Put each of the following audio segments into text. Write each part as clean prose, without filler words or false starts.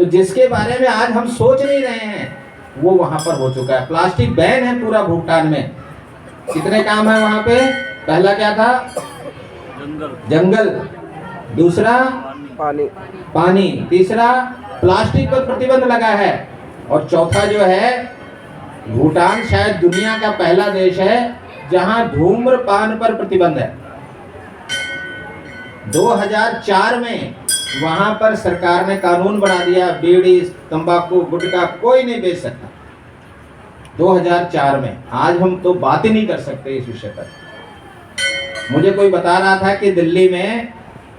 तो जिसके बारे में आज हम सोच नहीं रहे हैं वो वहां पर हो चुका है। प्लास्टिक बैन है पूरा भूटान में। कितने काम है वहां पे? पहला क्या था? जंगल। दूसरा पानी। तीसरा प्लास्टिक पर प्रतिबंध लगा है। और चौथा जो है, भूटान शायद दुनिया का पहला देश है जहां धूम्रपान पर प्रतिबंध है। 2004 में वहां पर सरकार ने कानून बना दिया, बीड़ी, तंबाकू, गुटखा कोई नहीं बेच सकता। 2004 में। आज हम तो बात ही नहीं कर सकते इस विषय पर। मुझे कोई बता रहा था कि दिल्ली में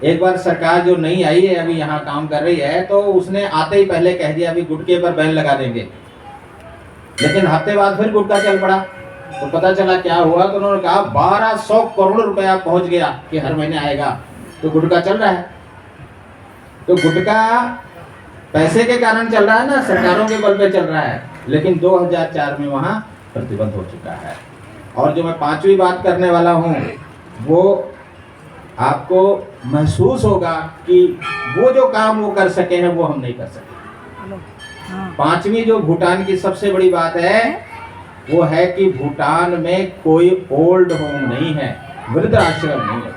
एक बार सरकार जो नई आई है, अभी यहाँ काम कर रही है, तो उसने आते ही पहले कह दिया अभी गुटखे पर बैन लगा देंगे। लेकिन हफ्ते बाद फिर गुटखा चल पड़ा। तो पता चला क्या हुआ, तो उन्होंने कहा 1200 करोड़ रुपया पहुंच गया कि हर महीने आएगा। तो गुटखा चल रहा है। तो गुटखा पैसे के कारण चल रहा है ना, सरकारों के बल पे चल रहा है। लेकिन 2004 में वहां प्रतिबंध हो चुका है। और जो मैं पांचवी बात करने वाला हूं, वो आपको महसूस होगा कि वो जो काम वो कर सके हैं वो हम नहीं कर सके। पांचवी जो भूटान की सबसे बड़ी बात है वो है कि भूटान में कोई ओल्ड होम नहीं है, वृद्ध आश्रम नहीं है।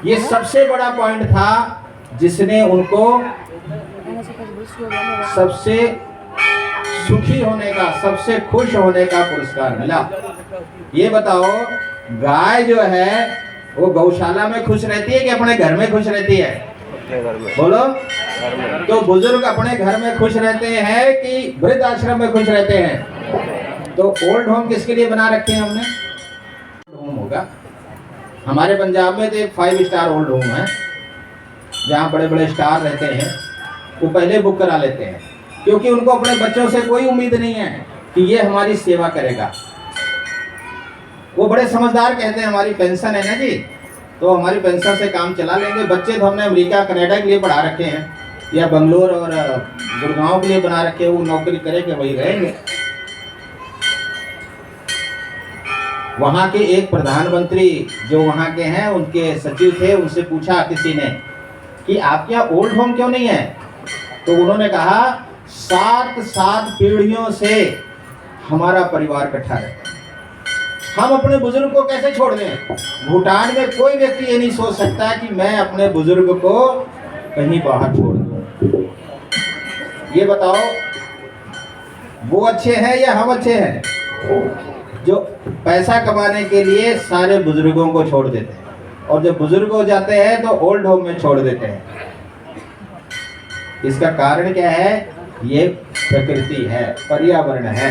ये सबसे बड़ा पॉइंट था जिसने उनको सबसे सुखी होने का, सबसे खुश होने का पुरस्कार मिला। ये बताओ, गाय जो है वो गौशाला में खुश रहती है कि अपने घर में खुश रहती है? बोलो। तो बुजुर्ग अपने घर में खुश रहते हैं कि वृद्ध आश्रम में खुश रहते हैं? तो ओल्ड होम किसके लिए बना रखे हैं हमने? होम होगा। हमारे पंजाब में तो एक 5 स्टार ओल्ड होम है जहाँ बड़े बड़े स्टार रहते हैं। वो पहले बुक करा लेते हैं क्योंकि उनको अपने बच्चों से कोई उम्मीद नहीं है कि ये हमारी सेवा करेगा। वो बड़े समझदार कहते हैं हमारी पेंशन है ना जी, तो हमारी पेंशन से काम चला लेंगे। बच्चे तो हमने अमेरिका, कनाडा के लिए पढ़ा रखे हैं या बंगलोर और गुड़गांव के लिए बना रखे हैं, वो नौकरी करेंगे वही रहेंगे। वहाँ के एक प्रधानमंत्री जो वहाँ के हैं, उनके सचिव थे, उनसे पूछा किसी ने कि आपके यहाँ ओल्ड होम क्यों नहीं है? तो उन्होंने कहा 7 पीढ़ियों से हमारा परिवार इकट्ठा रहता है, हम अपने बुजुर्ग को कैसे छोड़ दें? भूटान में कोई व्यक्ति ये नहीं सोच सकता कि मैं अपने बुजुर्ग को कहीं बाहर छोड़ दूं। ये बताओ, वो अच्छे हैं या हम अच्छे हैं जो पैसा कमाने के लिए सारे बुजुर्गों को छोड़ देते हैं, और जब बुजुर्ग हो जाते हैं तो ओल्ड होम में छोड़ देते हैं? इसका कारण क्या है? ये प्रकृति है, पर्यावरण है।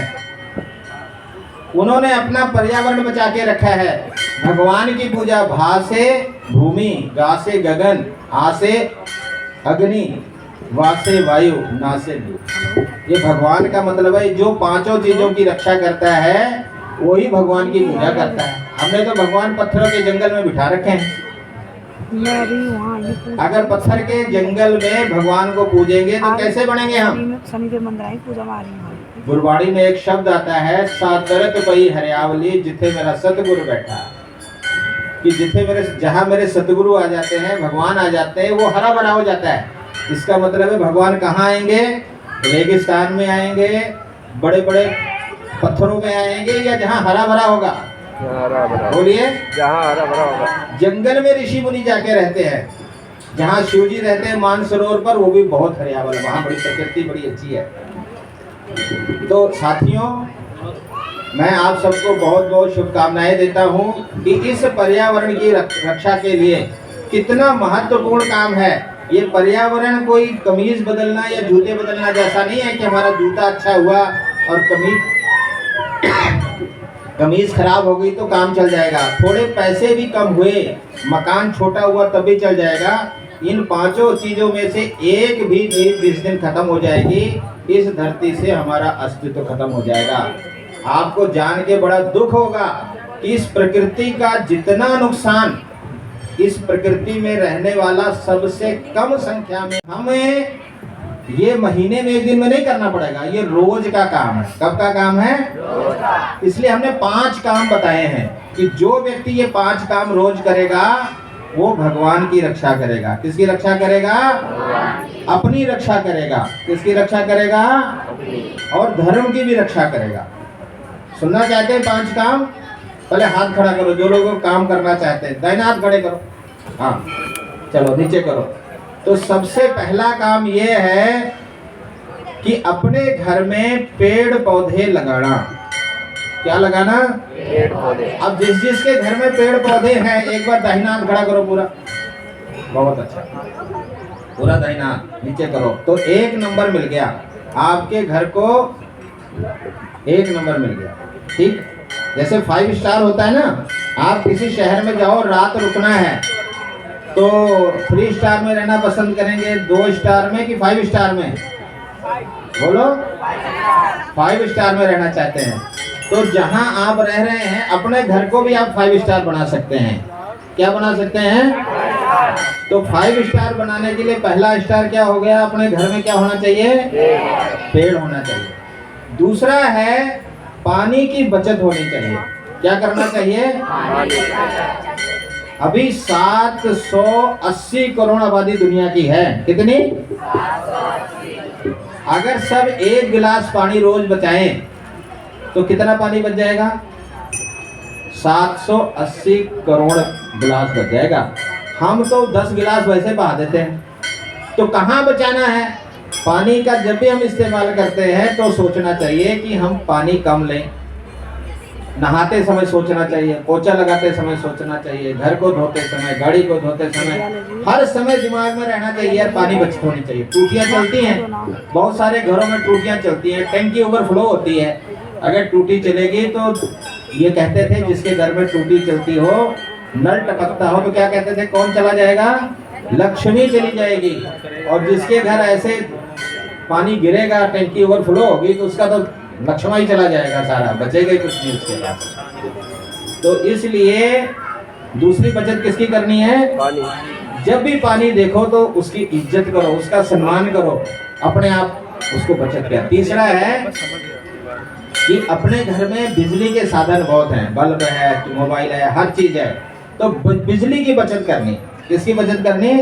उन्होंने अपना पर्यावरण बचा के रखा है। भगवान की पूजा भा से भूमि, गा से गगन, आ से अग्नि, वा से वायु, ना से दूर। ये भगवान का मतलब है। जो पांचों चीजों की रक्षा करता है वही भगवान की पूजा करता है। हमने तो भगवान पत्थरों के जंगल में बिठा रखे हैं। अगर पत्थर के जंगल में भगवान को पूजेंगे तो कैसे बनेंगे हम? गुरबाणी में एक शब्द आता है, सादरत पई हरियावली, जिथे मेरा सतगुरु बैठा। कि जिथे जहाँ मेरे सतगुरु आ जाते हैं, भगवान आ जाते हैं, वो हरा भरा हो जाता है। इसका मतलब है भगवान कहाँ आएंगे? रेगिस्तान में आएंगे, बड़े बड़े पत्थरों में आएंगे, या जहाँ हरा भरा होगा? बोलिए, जहाँ हरा भरा होगा। जंगल में ऋषि मुनि जाके रहते हैं। जहाँ शिव जी रहते हैं मानसरोवर पर, वो भी बहुत हरियावल, वहाँ बड़ी प्रकृति बड़ी अच्छी है। तो साथियों, मैं आप सबको बहुत बहुत शुभकामनाएं देता हूं कि इस पर्यावरण की रक्षा के लिए कितना महत्वपूर्ण काम है। ये पर्यावरण कोई कमीज बदलना या जूते बदलना जैसा नहीं है कि हमारा जूता अच्छा हुआ और कमीज खराब हो गई तो काम चल जाएगा। थोड़े पैसे भी कम हुए, मकान छोटा हुआ तब भी चल जाएगा। इन पांचों चीजों में से एक भी चीज जिस दिन खत्म हो जाएगी, इस धरती से हमारा अस्तित्व खत्म हो जाएगा। आपको जान के बड़ा दुख होगा कि इस प्रकृति का जितना नुकसान इस प्रकृति में रहने वाला सबसे कम संख्या में हमें ये महीने में एक दिन में नहीं करना पड़ेगा, ये रोज का काम है। कब का काम है? इसलिए हमने 5 काम बताए हैं कि जो व्यक्ति ये 5 काम रोज करेगा वो भगवान की रक्षा करेगा। किसकी रक्षा करेगा? अपनी रक्षा करेगा। किसकी रक्षा करेगा? और धर्म की भी रक्षा करेगा। सुनना चाहते हैं 5 काम? पहले हाथ खड़ा करो जो लोग काम करना चाहते हैं, दाहिना हाथ खड़े करो। हाँ चलो नीचे करो। तो सबसे पहला काम ये है कि अपने घर में पेड़ पौधे लगाना। क्या लगाना? पेड़ पौधे। अब जिस जिसके घर में पेड़ पौधे हैं एक बार दाहिना हाथ खड़ा करो पूरा। बहुत अच्छा, पूरा दाहिना हाथ नीचे करो। तो 1 नंबर मिल गया आपके घर को, 1 नंबर मिल गया। ठीक, जैसे 5 स्टार होता है ना, आप किसी शहर में जाओ, रात रुकना है तो 3 स्टार में रहना पसंद करेंगे, 2 स्टार में कि 5 स्टार में? बोलो 5 स्टार में रहना चाहते हैं। तो जहां आप रह रहे हैं अपने घर को भी आप 5 स्टार बना सकते हैं। क्या बना सकते हैं? तो 5 स्टार बनाने के लिए पहला स्टार क्या हो गया? अपने घर में क्या होना चाहिए? पेड़ होना चाहिए। दूसरा है पानी की बचत होनी चाहिए। क्या करना चाहिए? अभी 780 करोड़ आबादी दुनिया की है। कितनी? अगर सब 1 गिलास पानी रोज बचाएं तो कितना पानी बच जाएगा? 780 करोड़ गिलास बच जाएगा। हम तो 10 गिलास वैसे बहा देते हैं। तो कहाँ बचाना है पानी का? जब भी हम इस्तेमाल करते हैं तो सोचना चाहिए कि हम पानी कम लें। नहाते समय सोचना चाहिए, पोछा लगाते समय सोचना चाहिए, घर को धोते समय, गाड़ी को धोते समय, हर समय दिमाग में रहना चाहिए यार पानी बचत होनी चाहिए। टूटियां चलती हैं, बहुत सारे घरों में टूटियां चलती हैं, टंकी ओवरफ्लो होती है। अगर टूटी चलेगी तो ये कहते थे जिसके घर में टूटी चलती हो, नल टपकता हो तो क्या कहते थे? कौन चला जाएगा? लक्ष्मी चली जाएगी। और जिसके घर ऐसे पानी गिरेगा, टंकी ओवरफ्लो होगी तो उसका तो लक्ष्मा ही चला जाएगा, सारा बचेगा ही कुछ नहीं उसके पास। तो इसलिए दूसरी बचत किसकी करनी है? पानी। जब भी पानी देखो तो उसकी इज्जत करो, उसका सम्मान करो, अपने आप उसको बचत करो। तीसरा है कि अपने घर में बिजली के साधन बहुत हैं, बल्ब है, मोबाइल है, हर चीज है, तो बिजली की बचत करनी। किसकी बचत करनी?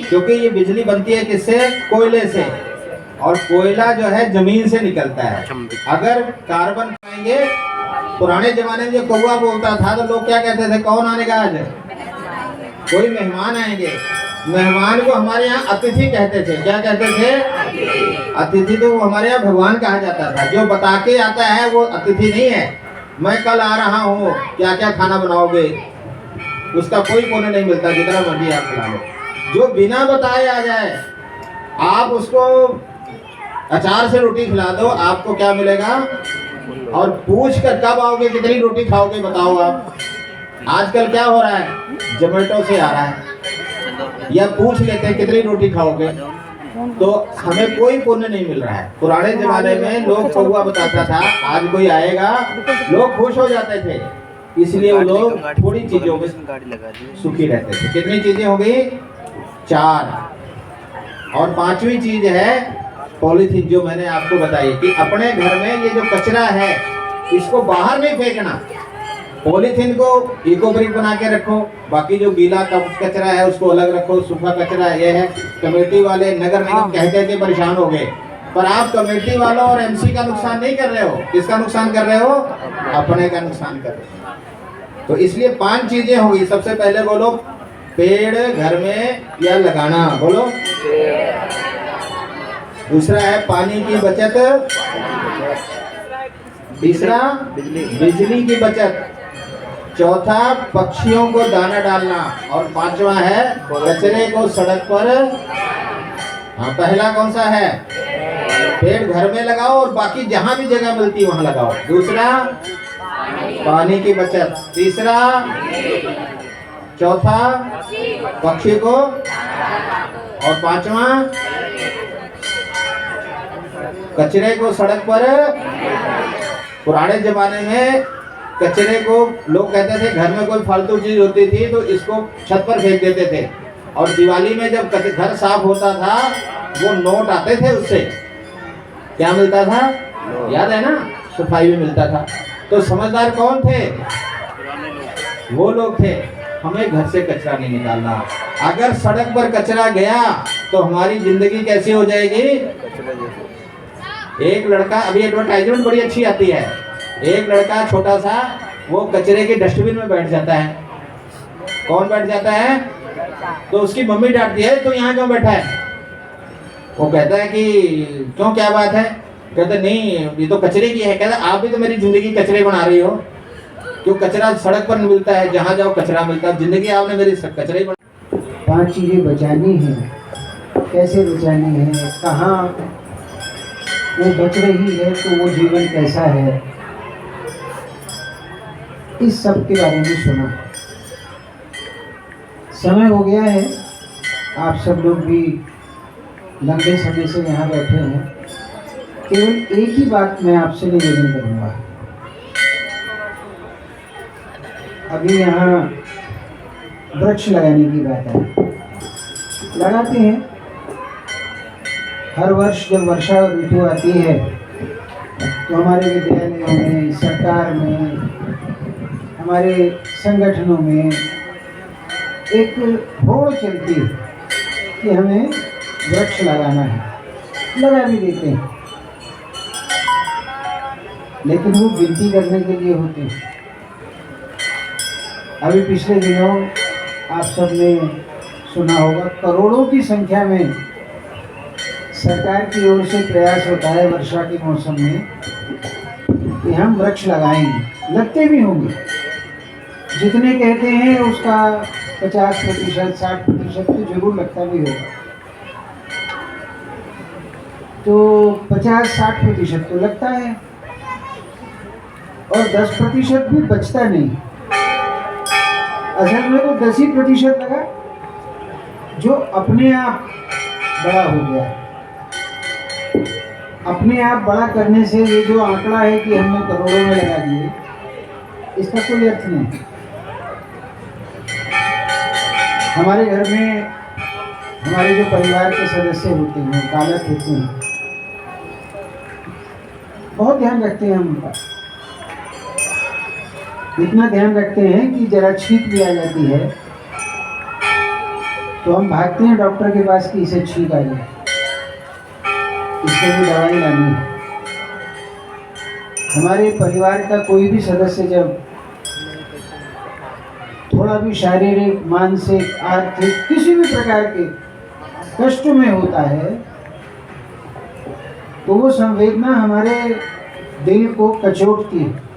क्योंकि ये बिजली बनती है किससे? कोयले से। और कोयला जो है जमीन से निकलता है। अगर कार्बन खाएंगे, पुराने जमाने में जो कौवा बोलता था तो लोग क्या कहते थे? कौन आनेगा आज? कोई मेहमान आएंगे। मेहमान को हमारे यहाँ अतिथि कहते थे। क्या कहते थे? अतिथि। तो हमारे यहाँ भगवान कहा जाता था। जो बता के आता है वो अतिथि नहीं है। मैं कल आ रहा हूँ, क्या क्या खाना बनाओगे, उसका कोई पुण्य नहीं मिलता, जितना मर्जी आप खिला लो। जो बिना बताए आ जाए, आप उसको अचार से रोटी खिला दो, आपको क्या मिलेगा? और पूछ कर कब आओगे, कितनी रोटी खाओगे बताओ आप। आजकल क्या हो रहा है? जोमेटो से आ रहा है, या पूछ लेते हैं कितनी रोटी खाओगे। तो हमें कोई पुण्य नहीं मिल रहा है। पुराने जमाने में लोग कौवा बताता था, आज कोई आएगा, लोग खुश हो जाते थे, इसलिए वो लोग थोड़ी चीजों में सुखी रहते थे। कितनी चीजें हो गई? 4। और 5वीं चीज है पॉलीथीन, जो मैंने आपको बताई कि अपने घर में ये जो कचरा है इसको बाहर नहीं फेंकना। पॉलीथीन को इको ब्रिक बना के रखो, बाकी जो गीला कचरा है उसको अलग रखो, सूखा कचरा ये है। कमेटी वाले, नगर निगम कहते थे परेशान हो गए, पर आप कमेटी वालों और एमसी का नुकसान नहीं कर रहे हो। किसका नुकसान कर रहे हो? अपने का नुकसान कर रहे हो। तो इसलिए 5 चीजें होगी। सबसे पहले बोलो पेड़ घर में या लगाना, बोलो। दूसरा है पानी की बचत। तीसरा बिजली की बचत। चौथा पक्षियों को दाना डालना। और 5वां है कचरे को सड़क पर। हाँ, पहला कौन सा है? पेड़ घर में लगाओ और बाकी जहां भी जगह मिलती है वहां लगाओ। दूसरा पानी की बचत। तीसरा, चौथा पक्षी को, और 5वां कचरे को सड़क पर। पुराने जमाने में कचरे को लोग कहते थे, घर में कोई फालतू चीज होती थी तो इसको छत पर फेंक देते थे। और दिवाली में जब घर साफ होता था वो नोट आते थे, उससे क्या मिलता था? याद है ना? सफाई में मिलता था। तो समझदार कौन थे? वो लोग थे। हमें घर से कचरा नहीं निकालना। अगर सड़क पर कचरा गया तो हमारी जिंदगी कैसी हो जाएगी? एक लड़का, अभी एडवर्टाइजमेंट बड़ी अच्छी आती है, एक लड़का छोटा सा वो कचरे के डस्टबिन में बैठ जाता है। कौन बैठ जाता है? तो उसकी मम्मी डांटती है, तो यहाँ क्यों बैठा है? वो कहता है कि क्यों, क्या बात है? कहता नहीं ये तो कचरे की है। कहता आप भी तो मेरी जिंदगी कचरे बना रही हो, क्यों कचरा सड़क पर मिलता है, जहाँ जाओ कचरा मिलता है, जिंदगी आपने मेरी कचरे बना। 5 चीजें बचानी है, कैसे बचानी है, कहाँ वो बच रही है तो वो जीवन कैसा है, इस सब के बारे में सुना। समय हो गया है, आप सब लोग भी लंबे समय से यहाँ बैठे हैं। केवल एक ही बात मैं आपसे निवेदन करूँगा। अभी यहाँ वृक्ष लगाने की बात है, लगाते हैं। हर वर्ष जब वर्षा ऋतु आती है तो हमारे विद्यालयों में, सरकार में, हमारे संगठनों में एक होड़ चलती है कि हमें वृक्ष लगाना है, लगा भी देते हैं, लेकिन वो गिनती करने के लिए होते हैं। अभी पिछले दिनों आप सबने सुना होगा, करोड़ों की संख्या में सरकार की ओर से प्रयास होता है वर्षा के मौसम में कि हम वृक्ष लगाएंगे, लगते भी होंगे। जितने कहते हैं उसका 50%, 60% तो जरूर लगता भी होगा। तो 50-60% तो लगता है और 10% भी बचता नहीं। असल में तो 10% लगा जो अपने आप बड़ा हो गया। अपने आप बड़ा करने से ये जो आंकड़ा है कि हमने करोड़ों में लगा दिए, इसका कोई अर्थ नहीं। हमारे घर में हमारे जो परिवार के सदस्य होते हैं, बालक होते हैं, बहुत ध्यान रखते हैं हम उनका। इतना ध्यान रखते हैं कि जरा छींक भी आ जाती है तो हम भागते हैं डॉक्टर के पास कि इसे छींक आ जाए, इसके लिए दवाई लानी है। हमारे परिवार का कोई भी सदस्य जब थोड़ा भी शारीरिक, मानसिक, आर्थिक किसी भी प्रकार के कष्ट में होता है तो वो संवेदना हमारे दिल को कचोटती है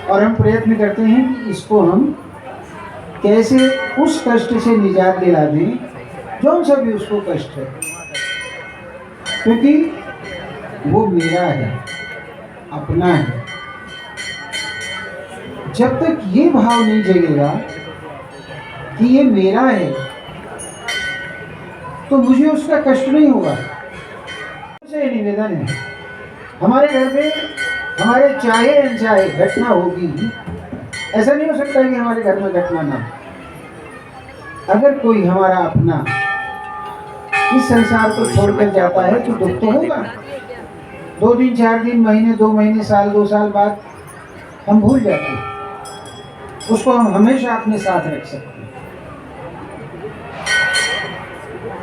और हम प्रयत्न करते हैं कि इसको हम कैसे उस कष्ट से निजात दिला दें जो हम सभी उसको कष्ट है, क्योंकि वो मेरा है, अपना है। जब तक ये भाव नहीं जगेगा कि ये मेरा है तो मुझे उसका कष्ट नहीं होगा। से निवेदन है, हमारे घर में हमारे चाहे अनचाहे घटना होगी, ऐसा नहीं हो सकता कि हमारे घर में घटना ना हो। अगर कोई हमारा अपना इस संसार को छोड़कर जाता है तो दुख तो होगा। 2 दिन, 4 दिन, महीने, 2 महीने, साल, 2 साल बाद हम भूल जाते हैं, उसको हम हमेशा अपने साथ रख सकते हैं।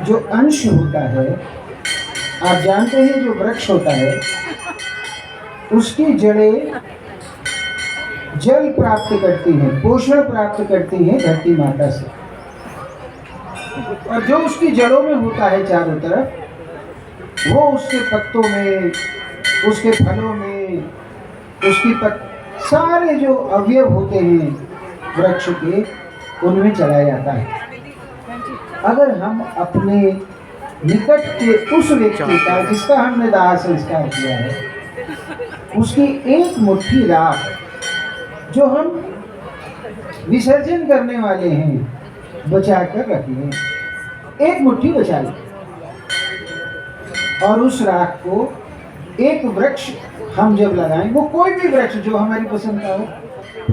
जो अंश होता है, आप जानते हैं, जो वृक्ष होता है उसकी जड़ें जल प्राप्त करती हैं, पोषण प्राप्त करती हैं धरती माता से, और जो उसकी जड़ों में होता है चारों तरफ, वो उसके पत्तों में, उसके फलों में, उसकी सारे जो अवयव होते हैं वृक्ष के, उनमें चला जाता है। अगर हम अपने निकट के उस व्यक्ति का जिसका हमने दाह संस्कार किया है, उसकी एक मुट्ठी राख जो हम विसर्जन करने वाले हैं बचा कर रख लें, एक मुट्ठी बचा लें, और उस राख को एक वृक्ष हम जब लगाएं, वो कोई भी वृक्ष जो हमारी पसंद का हो,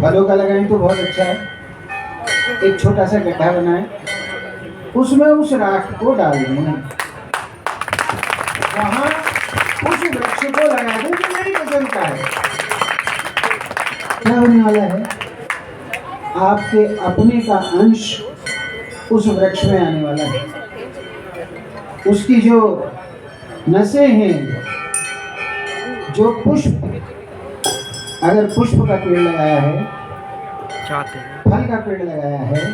फलों का लगाएं तो बहुत अच्छा है, एक छोटा सा गड्ढा बनाएं, उसमें उस राख को डाल दें, वहाँ उस वृक्ष को लगा दें जो मेरी पसंद का है। क्या होने वाला है? आपके अपने का अंश उस वृक्ष में आने वाला है। उसकी जो नसें हैं, जो पुष्प, अगर पुष्प का पेड़ लगाया है, फल का पेड़ लगाया है,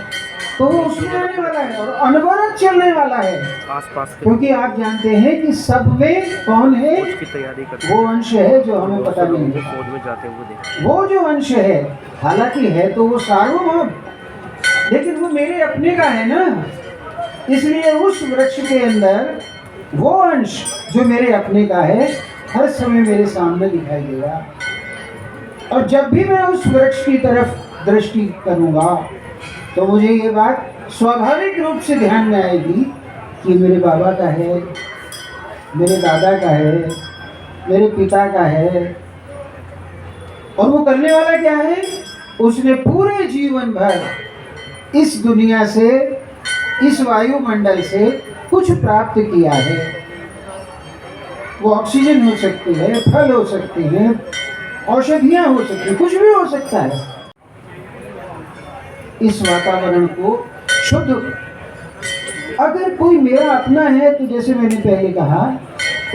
तो वो उसमें आने वाला है और अनवरत चलने वाला है। आसपास क्योंकि आप जानते हैं कि सब में कौन है, की तैयारी करते वो अंश है जो हमें पता नहीं है। फौज में जाते हुए देखे। वो जो अंश है, हालांकि है तो वो सार्वभौम, लेकिन वो मेरे अपने का है ना, इसलिए उस वृक्ष के अंदर वो अंश जो मेरे अपने का है हर समय मेरे सामने दिखाई देगा। और जब भी मैं उस वृक्ष की तरफ दृष्टि करूंगा तो मुझे ये बात स्वाभाविक रूप से ध्यान में आएगी कि मेरे बाबा का है, मेरे दादा का है, मेरे पिता का है। और वो करने वाला क्या है? उसने पूरे जीवन भर इस दुनिया से, इस वायुमंडल से कुछ प्राप्त किया है। वो ऑक्सीजन हो सकती है, फल हो सकते हैं, औषधियां हो सकती हैं, कुछ भी हो सकता है। इस वातावरण को शुद्ध, अगर कोई मेरा अपना है तो जैसे मैंने पहले कहा,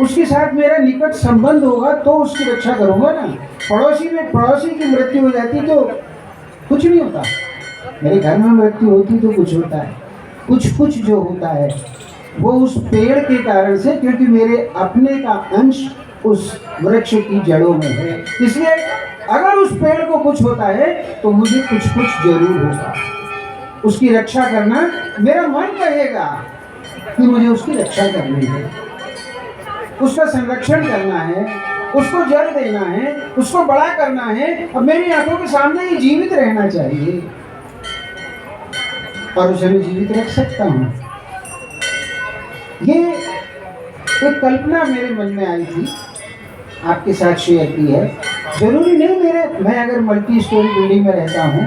उसके साथ मेरा निकट संबंध होगा तो उसकी रक्षा करूंगा ना। पड़ोसी की मृत्यु हो जाती तो कुछ नहीं होता, मेरे घर में मृत्यु होती तो कुछ होता है। कुछ जो होता है वो उस पेड़ के कारण से, क्योंकि मेरे अपने का अंश उस वृक्ष की जड़ों में है। इसलिए अगर उस पेड़ को कुछ होता है तो मुझे कुछ जरूर होगा। उसकी रक्षा करना मेरा मन कहेगा कि मुझे उसकी रक्षा करनी है, उसका संरक्षण करना है, उसको जल देना है, उसको बड़ा करना है, और मेरी आंखों के सामने ये जीवित रहना चाहिए और उसे मैं जीवित रख सकता हूँ। ये एक कल्पना मेरे मन में आई थी, आपके साथ शेयर की है। जरूरी नहीं मैं अगर मल्टी स्टोरी बिल्डिंग में रहता हूँ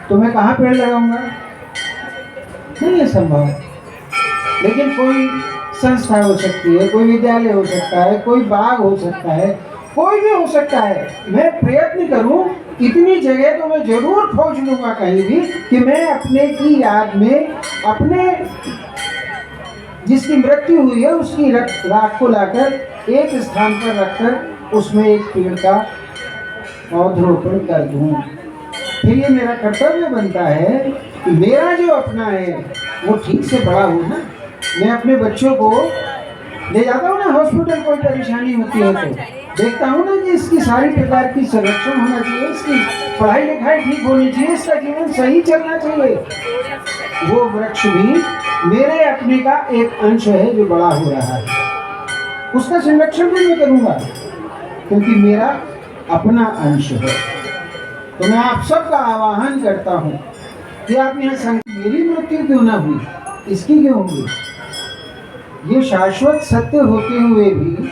तो मैं कहाँ पेड़ लगाऊंगा, नहीं है संभव। लेकिन कोई संस्था हो सकती है, कोई विद्यालय हो सकता है, कोई बाग हो सकता है, कोई भी हो सकता है। मैं प्रयत्न करूं, इतनी जगह तो मैं जरूर खोज लूंगा कहीं भी कि मैं अपने की याद में, अपने जिसकी मृत्यु हुई है उसकी राख को लाकर एक स्थान पर रखकर उसमें एक पेड़ का पौधरोपण कर दूं। फिर ये मेरा कर्तव्य बनता है कि मेरा जो अपना है वो ठीक से बड़ा हो ना। मैं अपने बच्चों को ले जाता हूँ ना हॉस्पिटल, कोई परेशानी होती है तो देखता हूँ ना कि इसकी सारी प्रकार की संरक्षण होना चाहिए, इसकी पढ़ाई लिखाई ठीक होनी चाहिए, इसका जीवन सही चलना चाहिए। वो वृक्ष भी मेरे अपने का एक अंश है जो बड़ा हो रहा है, उसका संरक्षण भी मैं करूँगा क्योंकि मेरा अपना अंश है। तो मैं आप सबका आह्वान करता हूँ कि आप यहाँ मेरी मृत्यु क्यों ना हुई, इसकी क्यों हुई? ये शाश्वत सत्य होते हुए भी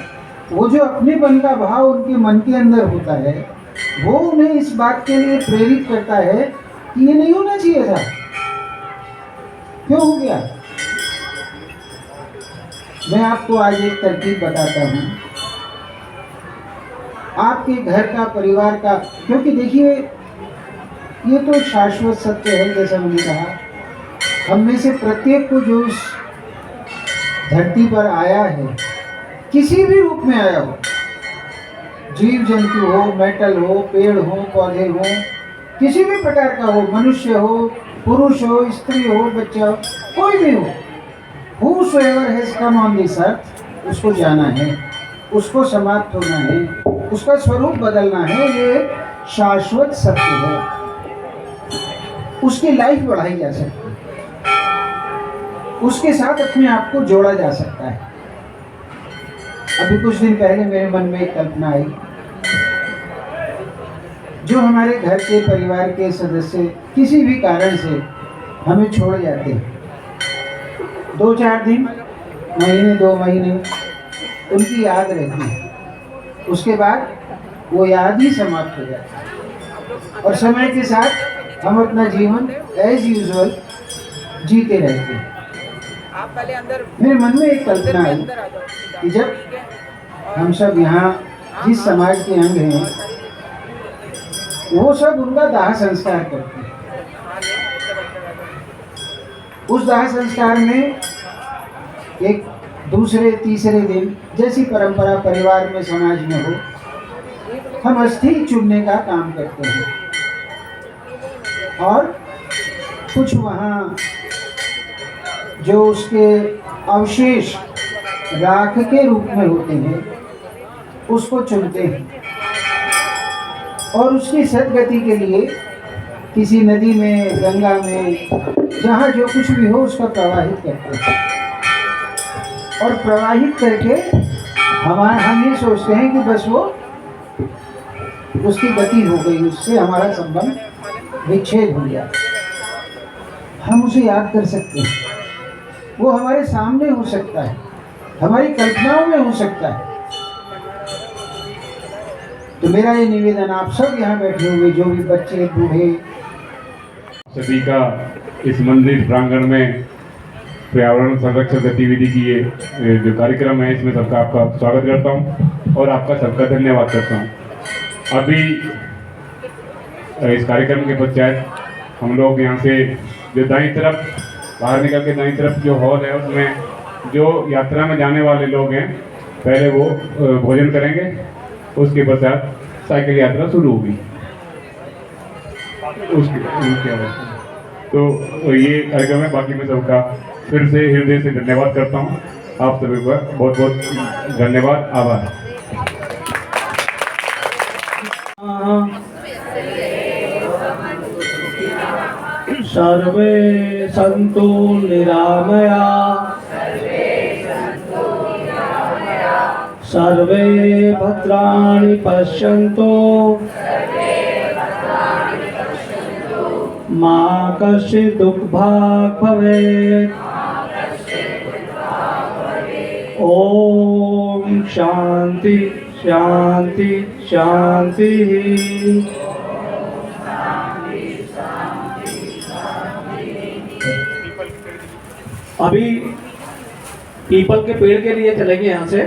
वो जो अपनेपन का भाव उनके मन के अंदर होता है वो उन्हें इस बात के लिए प्रेरित करता है कि ये नहीं होना चाहिए था। क्यों हो गया? मैं आपको आज एक तरकीब बताता हूँ, आपके घर का, परिवार का, क्योंकि देखिए ये तो शाश्वत सत्य है। जैसा मैंने कहा, हम में से प्रत्येक को जो इस धरती पर आया है, किसी भी रूप में आया हो, जीव जंतु हो, मेटल हो, पेड़ हो, पौधे हो, किसी भी प्रकार का हो, मनुष्य हो, पुरुष हो, स्त्री हो, बच्चा हो, कोई भी हो, whosoever has come on this earth, उसको जाना है, उसको समाप्त होना है, उसका स्वरूप बदलना है। ये शाश्वत सत्य है, उसकी लाइफ बढ़ाई जा सकती है, उसके साथ अपने आप को जोड़ा जा सकता है। अभी कुछ दिन पहले मेरे मन में एक कल्पना आई, जो हमारे घर के, परिवार के सदस्य किसी भी कारण से हमें छोड़ जाते हैं, 2-4 दिन, महीने, 2 महीने उनकी याद रहती है, उसके बाद वो याद ही समाप्त हो जाती है और समय के साथ हम अपना जीवन एज यूजुअल जीते रहते हैं। मेरे मन में एक कल्पना आई कि जब हम सब यहाँ जिस समाज के अंग हैं वो सब उनका दाह संस्कार करते हैं, उस दाह संस्कार में एक दूसरे तीसरे दिन जैसी परंपरा परिवार में समाज में हो, हम अस्थि चुनने का काम करते हैं और कुछ वहाँ जो उसके अवशेष राख के रूप में होते हैं उसको चुनते हैं और उसकी सदगति के लिए किसी नदी में, गंगा में, जहाँ जो कुछ भी हो उसका प्रवाहित करते हैं और प्रवाहित करके हम ये सोचते हैं कि बस वो उसकी गति हो गई, उससे हमारा संबंध विच्छेद हो गया। हम उसे याद कर सकते हैं, वो हमारे सामने हो सकता है, हमारी कल्पनाओं में हो सकता है। तो मेरा ये निवेदन आप सब यहाँ बैठे हुए जो भी बच्चे, बूढ़े, सभी का इस मंदिर प्रांगण में पर्यावरण संरक्षण गतिविधि की ये जो कार्यक्रम है इसमें सबका आपका स्वागत करता हूँ और आपका सबका धन्यवाद करता हूँ। अभी इस कार्यक्रम के पश्चात हम लोग यहाँ से जो दाईं तरफ बाहर निकल के दाईं तरफ जो हॉल है उसमें जो यात्रा में जाने वाले लोग हैं पहले वो भोजन करेंगे, उसके पश्चात साइकिल यात्रा शुरू होगी। तो ये कार्यक्रम है। बाकी मैं सबका फिर से हृदय से धन्यवाद करता हूँ। आप सभी को बहुत बहुत धन्यवाद, आभार। सर्वे सन्तु निरामया सर्वे भद्राणि पश्यन्तु मा कश्चित् दुःखभाग् भवेत्। ओम शांति शांति शांति। अभी पीपल के पेड़ के लिए चलेंगे यहाँ से।